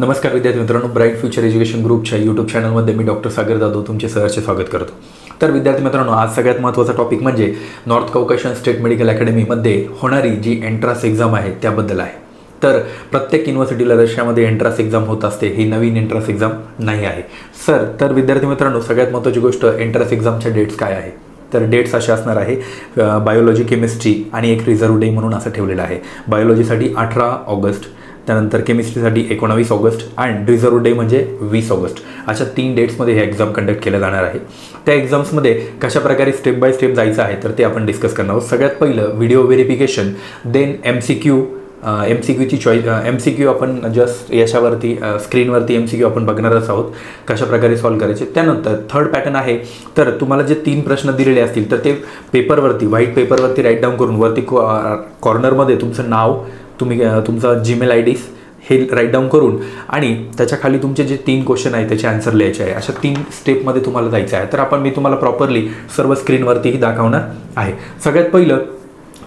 नमस्कार विद्यार्थी मित्रांनो, ब्राईट फ्युचर एज्युकेशन ग्रुपच्या यूट्यूब चॅनलमध्ये मी डॉक्टर सागर जाधव तुमचे सहर्ष स्वागत करतो। तर विद्यार्थी मित्रांनो, आज सगळ्यात महत्त्वाचा टॉपिक म्हणजे नॉर्थ कॉकेशियन स्टेट मेडिकल अकॅडमीमध्ये होणारी जी एंट्रन्स एक्झाम आहे त्याबद्दल आहे। तर प्रत्येक युनिव्हर्सिटीला रशियामध्ये एंट्रन्स एक्झाम होत असते, ही नवीन एंट्रन्स एक्झाम नाही आहे सर। तर विद्यार्थी मित्रांनो, सगळ्यात महत्त्वाची गोष्ट एंट्रन्स एक्झामच्या डेट्स काय आहे तर डेट्स असे असणार आहे, बायोलॉजी केमिस्ट्री आणि एक रिझर्व डे म्हणून असं ठेवलेलं आहे। बायोलॉजीसाठी 18 ऑगस्ट, त्यानंतर केमिस्ट्रीसाठी 19 ऑगस्ट आणि रिझर्व डे म्हणजे 20 ऑगस्ट, अशा 3 डेट्समध्ये हे एक्झाम कंडक्ट केलं जाणार आहे। त्या एक्झाम्समध्ये कशाप्रकारे स्टेप बाय स्टेप जायचं आहे तर ते आपण डिस्कस करणार आहोत। सगळ्यात पहिलं व्हिडिओ व्हेरिफिकेशन, देन MCQची चॉईस, MCQ आपण जस्ट याच्यावरती स्क्रीनवरती MCQ आपण बघणारच आहोत कशाप्रकारे सॉल्व करायचे। त्यानंतर थर्ड पॅटर्न आहे, तर तुम्हाला जे 3 प्रश्न दिलेले असतील तर ते पेपरवरती, व्हाईट पेपरवरती राईट डाऊन करून वरती कॉर्नरमध्ये तुमचं नाव, तुम्ही तुमचा जीमेल ID हे राईट डाऊन करून आणि त्याच्या खाली तुमचे जे 3 क्वेश्चन आहेत त्याचे आन्सर लिहायचे आहे। अशा 3 स्टेपमध्ये तुम्हाला जायचं आहे। तर मी तुम्हाला प्रॉपरली सर्व स्क्रीनवरतीही दाखवणार आहे। सगळ्यात पहिलं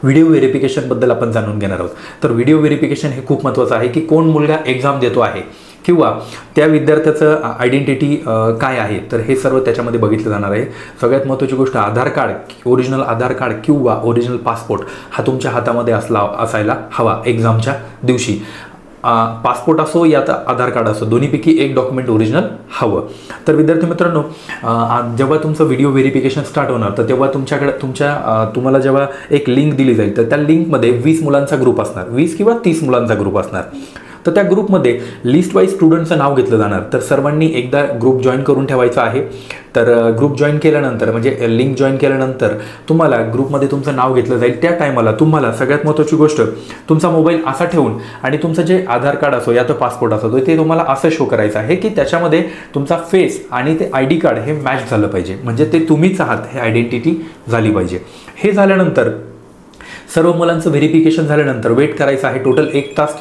व्हिडिओ व्हेरिफिकेशनबद्दल आपण जाणून घेणार आहोत। तर व्हिडिओ व्हेरिफिकेशन हे खूप महत्त्वाचं आहे की कोण मुलगा एक्झाम देतो आहे किंवा त्या विद्यार्थ्याचं आयडेंटिटी काय आहे, तर हे सर्व त्याच्यामध्ये बघितलं जाणार आहे। सगळ्यात महत्त्वाची गोष्ट, आधार कार्ड, ओरिजिनल आधार कार्ड किंवा ओरिजिनल पासपोर्ट हा तुमच्या हातामध्ये असायला हवा एक्झामच्या दिवशी। पासपोर्ट असो या आधार कार्ड असो, दोन्हीपैकी एक डॉक्युमेंट ओरिजिनल हवं। तर विद्यार्थी मित्रांनो, जेव्हा तुमचं व्हिडिओ व्हेरिफिकेशन स्टार्ट होणार तर तेव्हा तुम्हाला जेव्हा एक लिंक दिली जाईल तर त्या लिंकमध्ये 20 मुलांचा ग्रुप असणार, 20 किंवा 30 मुलांचा ग्रुप असणार। तर त्या ग्रुपमध्ये लिस्ट वाईज स्टुडंटचं नाव घेतलं जाणार। तर सर्वांनी एकदा ग्रुप जॉईन करून ठेवायचा आहे। तर ग्रुप जॉईन केल्यानंतर म्हणजे लिंक जॉईन केल्यानंतर तुम्हाला ग्रुपमध्ये तुमचं नाव घेतलं जाईल। त्या टायमाला तुम्हाला सगळ्यात महत्त्वाची गोष्ट, तुमचा मोबाईल असा ठेवून आणि तुमचं जे आधार कार्ड असो या तो पासपोर्ट असो ते तुम्हाला असं शो करायचं आहे की त्याच्यामध्ये तुमचा फेस आणि ते ID कार्ड हे मॅच झालं पाहिजे, म्हणजे ते तुम्हीच आहात हे आयडेंटिटी झाली पाहिजे। हे झाल्यानंतर सर्व मुलांचं व्हेरिफिकेशन झाल्यानंतर वेट करायचं आहे। टोटल 1 तास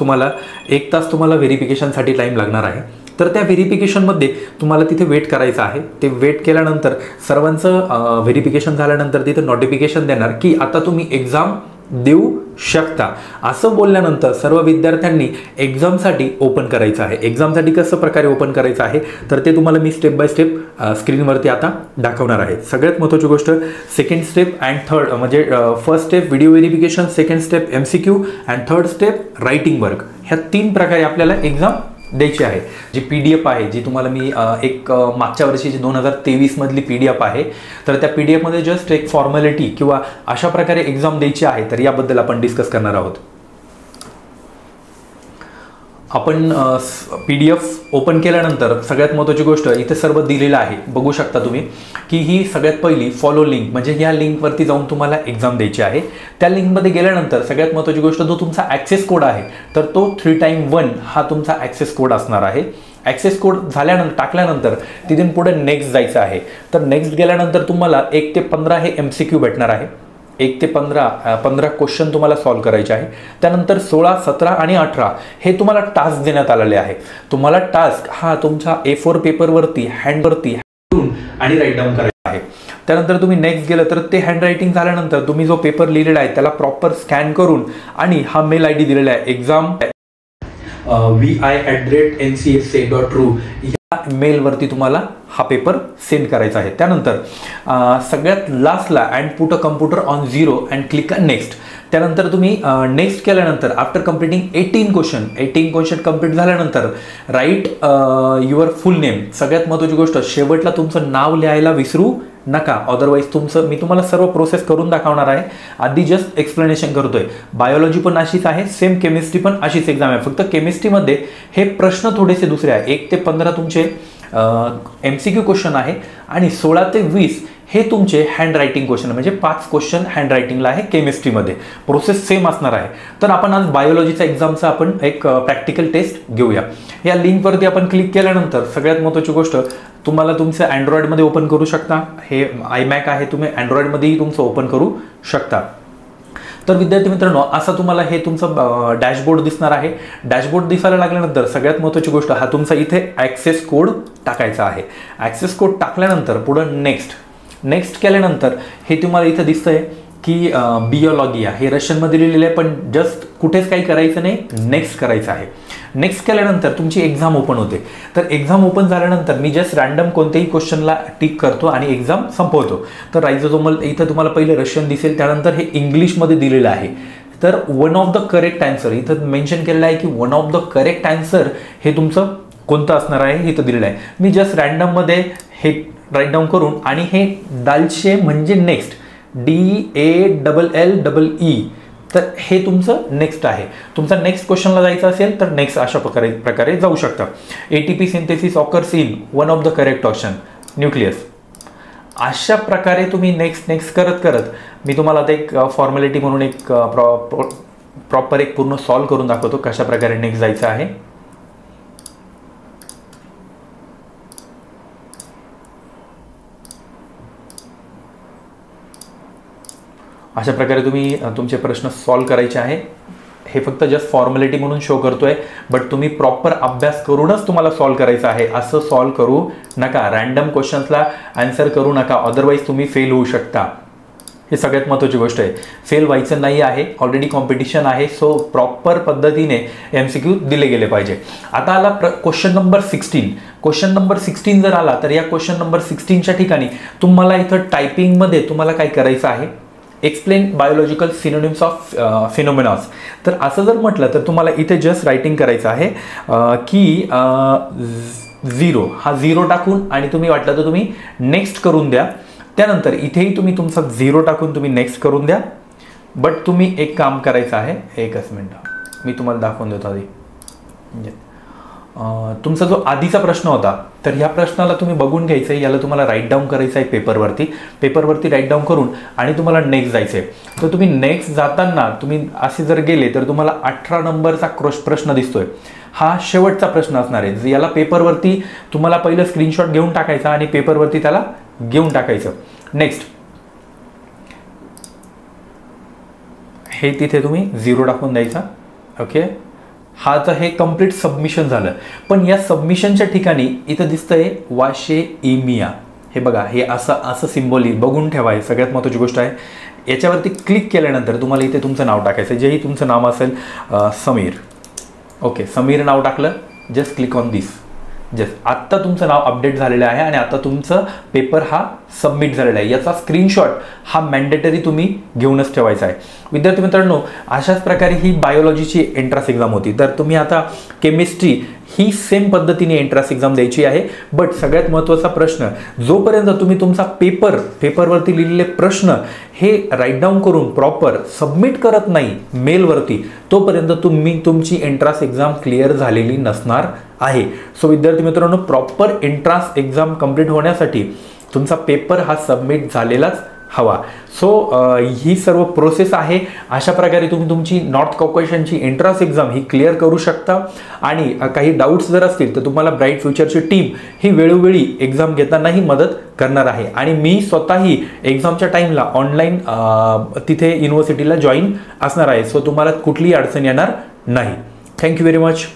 तुम्हाला व्हेरिफिकेशनसाठी टाईम लागणार आहे। तर त्या व्हेरिफिकेशनमध्ये तुम्हाला तिथे वेट करायचं आहे। ते वेट केल्यानंतर सर्वांचं व्हेरिफिकेशन झाल्यानंतर तिथे नोटिफिकेशन देणार की आता तुम्ही एक्झाम देऊ शकता। असं बोलल्यानंतर सर्व विद्यार्थ्यांनी एक्झामसाठी ओपन करायचं आहे। एक्झामसाठी कसं प्रकारे ओपन करायचं आहे तर ते तुम्हाला मी स्टेप बाय स्टेप स्क्रीनवरती आता दाखवणार आहे। सगळ्यात महत्त्वाची गोष्ट, सेकंड स्टेप अँड थर्ड म्हणजे first step video verification, second step MCQ and third step writing work, ह्या 3 प्रकारे आपल्याला एक्झाम द्यायची आहे। जी PDF आहे, जी तुम्हाला मी एक मागच्या वर्षीची 2023 मधली PDF आहे, तर त्या PDF मध्ये जस्ट एक फॉर्मॅलिटी किंवा अशा प्रकारे एक्झाम द्यायची आहे, तर याबद्दल आपण डिस्कस करणार आहोत। आपण PDF ओपन केल्यानंतर सगळ्यात महत्त्वाची गोष्ट इथे सर्व दिलेलं आहे, बघू शकता तुम्ही की ही सगळ्यात पहिली फॉलो लिंक म्हणजे या लिंकवरती जाऊन तुम्हाला एक्झाम द्यायची आहे। त्या लिंकमध्ये गेल्यानंतर सगळ्यात महत्त्वाची गोष्ट, जो तुमचा ॲक्सेस कोड आहे तर तो 3x1 हा तुमचा ॲक्सेस कोड असणार आहे। ॲक्सेस कोड टाकल्यानंतर तिथून पुढे नेक्स्ट जायचं आहे। तर नेक्स्ट गेल्यानंतर तुम्हाला 1 ते 15 हे MCQ भेटणार आहे। 1 ते 15 क्वेश्चन तुम्हाला सॉल्व करायचे आहे। त्यानंतर 16, 17 आणि 18 हे तुम्हाला टास्क देण्यात आलेले आहे। तुम्हाला टास्क हा तुमच्या A4 पेपरवरती हँडवरती आणि राईट डाऊन करायचा आहे। त्यानंतर तुम्ही नेक्स्ट गेलं तर ते हँड रायटिंग झाल्यानंतर तुम्ही जो पेपर लिहिलेला आहे त्याला प्रॉपर स्कॅन करून आणि हा मेल ID दिलेला आहे एक्झाम vi@ncsa.ru या मेलवरती तुम्हाला हा पेपर सेंड करायचा आहे। त्यानंतर सगळ्यात लास्टला and put a computer on 0 and click on next. त्यानंतर तुम्ही नेक्स्ट केल्यानंतर आफ्टर कम्प्लिटिंग 18 क्वेश्चन कंप्लीट झाल्यानंतर राईट युअर फुल नेम। सगळ्यात महत्त्वाची गोष्ट, शेवटला तुमचं नाव लिहायला विसरू नका, अदरवाईज मी तुम्हाला सर्व प्रोसेस करून दाखवणार आहे। आधी जस्ट एक्सप्लेनेशन करतोय। बायोलॉजी पण अशीच आहे, सेम केमिस्ट्री पण अशीच एक्झाम आहे, फक्त केमिस्ट्रीमध्ये हे प्रश्न थोडेसे दुसरे आहे। 1 ते 15 तुमचे MCQ क्वेश्चन आहे आणि 16 ते 20 हे तुमचे हँड रायटिंग क्वेश्चन, म्हणजे 5 क्वेश्चन हँड रायटिंगला आहे। केमिस्ट्रीमध्ये प्रोसेस सेम असणार आहे। तर आपण आज बायोलॉजीचा एक्झामचा आपण एक प्रॅक्टिकल टेस्ट घेऊया। या लिंकवरती आपण क्लिक केल्यानंतर सगळ्यात महत्त्वाची गोष्ट, तुम्हाला तुमचं अँड्रॉइडमध्ये ओपन करू शकता। हे iMac आहे, तुम्ही अँड्रॉइडमध्येही तुमचं ओपन करू शकता। तर विद्यार्थी मित्रांनो, असा तुम्हाला हे तुमचं डॅशबोर्ड दिसणार आहे। डॅशबोर्ड दिसायला लागल्यानंतर सगळ्यात महत्त्वाची गोष्ट, हा तुमचा इथे ॲक्सेस कोड टाकायचा आहे। ॲक्सेस कोड टाकल्यानंतर पुढं नेक्स्ट केल्यानंतर हे तुम्हाला इथं दिसतंय की बियोलॉगिया हे रशियनमध्ये लिहिलेलं आहे, पण जस्ट कुठेच काही करायचं नाही, नेक्स्ट करायचं आहे। नेक्स्ट केल्यानंतर तुमची एक्झाम ओपन होते. तर एक्झाम ओपन झाल्यानंतर मी जस्ट रॅन्डम कोणत्याही क्वेश्चनला टिक करतो आणि एक्झाम संपवतो. तर रायझोझोमल इथं तुम्हाला पहिले रशियन दिसेल, त्यानंतर हे इंग्लिशमध्ये दिलेलं आहे. तर one of the correct answer इथं मेन्शन केलेलं आहे की one of the correct answer हे तुमचं कोणतं असणार आहे हे इथं दिलेलं आहे. मी जस्ट रॅन्डममध्ये हे राईट डाऊन करून आणि हे दालचे म्हणजे नेक्स्ट DALLE, तर हे तुमचं नेक्स्ट आहे. तुमचा नेक्स्ट क्वेश्चनला जायचं असेल तर नेक्स्ट अशा प्रकारे जाऊ शकता. ATP synthesis occurs in one of the correct option nucleus. अशा प्रकारे तुम्ही नेक्स्ट करत मी तुम्हाला आता एक फॉर्मॅलिटी म्हणून एक प्रॉपर एक पूर्ण सॉल्व करून दाखवतो कशा प्रकारे नेक्स्ट जायचं आहे. अशा प्रकारे तुम्ही तुमचे प्रश्न सॉल्व करायचे आहे. हे फक्त जस्ट फॉर्मॅलिटी म्हणून शो करतोय, बट तुम्ही प्रॉपर अभ्यास करूनच तुम्हाला सॉल्व करायचं आहे. असं सॉल्व करू नका, रॅन्डम क्वेश्चन्सला आन्सर करू नका, अदरवाईज तुम्ही फेल होऊ शकता. हे सगळ्यात महत्त्वाची गोष्ट आहे. फेल व्हायचं नाही आहे, ऑलरेडी कॉम्पिटिशन आहे. सो प्रॉपर पद्धतीने MCQ दिले गेले पाहिजे. आता आला क्वेश्चन नंबर 16. क्वेश्चन नंबर 16 जर आला तर या क्वेश्चन नंबर 16च्या ठिकाणी तुम्हाला इथं टायपिंगमध्ये तुम्हाला काय करायचं आहे, एक्सप्लेन बायोलॉजिकल सिनोनिम्स ऑफ फिनोमेनॉस. तर असं जर म्हटलं तर तुम्हाला इथे जस्ट रायटिंग करायचं आहे की 0 हा 0 टाकून आणि तुम्ही वाटलं तर तुम्ही नेक्स्ट करून द्या. त्यानंतर इथेही तुम्ही तुमचा 0 टाकून तुम्ही नेक्स्ट करून द्या. बट तुम्ही एक काम करायचं आहे, एकच मिनटं मी तुम्हाला दाखवून देतो आधी. तुमचा जो आधीचा प्रश्न होता तर ह्या प्रश्नाला तुम्ही बघून घ्यायचं आहे. याला तुम्हाला राईट डाऊन करायचं आहे पेपरवरती राईट डाऊन करून आणि तुम्हाला नेक्स्ट जायचं आहे. तर तुम्ही नेक्स्ट जाताना तुम्ही असे जर गेले तर तुम्हाला 18 नंबरचा प्रश्न दिसतोय. हा शेवटचा प्रश्न असणार आहे. याला पेपरवरती तुम्हाला पहिलं स्क्रीनशॉट घेऊन टाकायचा आणि पेपरवरती त्याला घेऊन टाकायचं. नेक्स्ट हे तिथे तुम्ही 0 टाकून द्यायचा. ओके, हा तर हे कम्प्लीट सबमिशन झालं. पण या सबमिशनच्या ठिकाणी इथं दिसतंय वाशेइमिया. हे बघा, हे असं सिम्बॉल बघून ठेवा. हे सगळ्यात महत्त्वाची गोष्ट आहे. याच्यावरती क्लिक केल्यानंतर तुम्हाला इथे तुमचं नाव टाकायचं, जेही तुमचं नाव असेल समीर. ओके, समीर नाव टाकलं, just click on this. Just आत्ता तुमचं नाव अपडेट झालेलं आहे आणि आता तुमचं पेपर हा सबमिट झालेला आहे. याचा स्क्रीनशॉट हा मॅन्डेटरी तुम्ही घेऊनच ठेवायचा आहे. विद्यार्थी मित्रांनो, अशाच प्रकारे ही बायोलॉजीची एंट्रन्स एक्झाम होती. तर तुम्ही आता केमिस्ट्री ही सेम पद्धतीने एंट्रन्स एक्झाम द्यायची आहे. बट सगळ्यात महत्त्वाचा प्रश्न, जोपर्यंत तुम्ही तुमचा पेपरवरती लिहिलेले प्रश्न हे राईट डाऊन करून प्रॉपर सबमिट करत नाही मेलवरती, तोपर्यंत तुम्ही तुमची एंट्रन्स एक्झाम क्लिअर झालेली नसणार आहे. सो विद्यार्थी मित्रांनो, प्रॉपर एंट्रन्स एक्झाम कंप्लीट होण्यासाठी तुमचा पेपर हा सबमिट झालेलाच हवा. सो ही सर्व प्रोसेस आहे. अशा प्रकारे तुम्ही तुमची नॉर्थ कॉकेशनची एंट्रन्स एक्झाम ही क्लिअर करू शकता. आणि काही डाऊट्स जर असतील तर तुम्हाला ब्राईट फ्युचरची टीम ही वेळोवेळी एक्झाम घेतानाही मदत करणार आहे. आणि मी स्वतःही एक्झामच्या टाईमला ऑनलाईन तिथे युनिव्हर्सिटीला जॉईन असणार आहे. सो तुम्हाला कुठलीही अडचण येणार नाही. Thank you very much.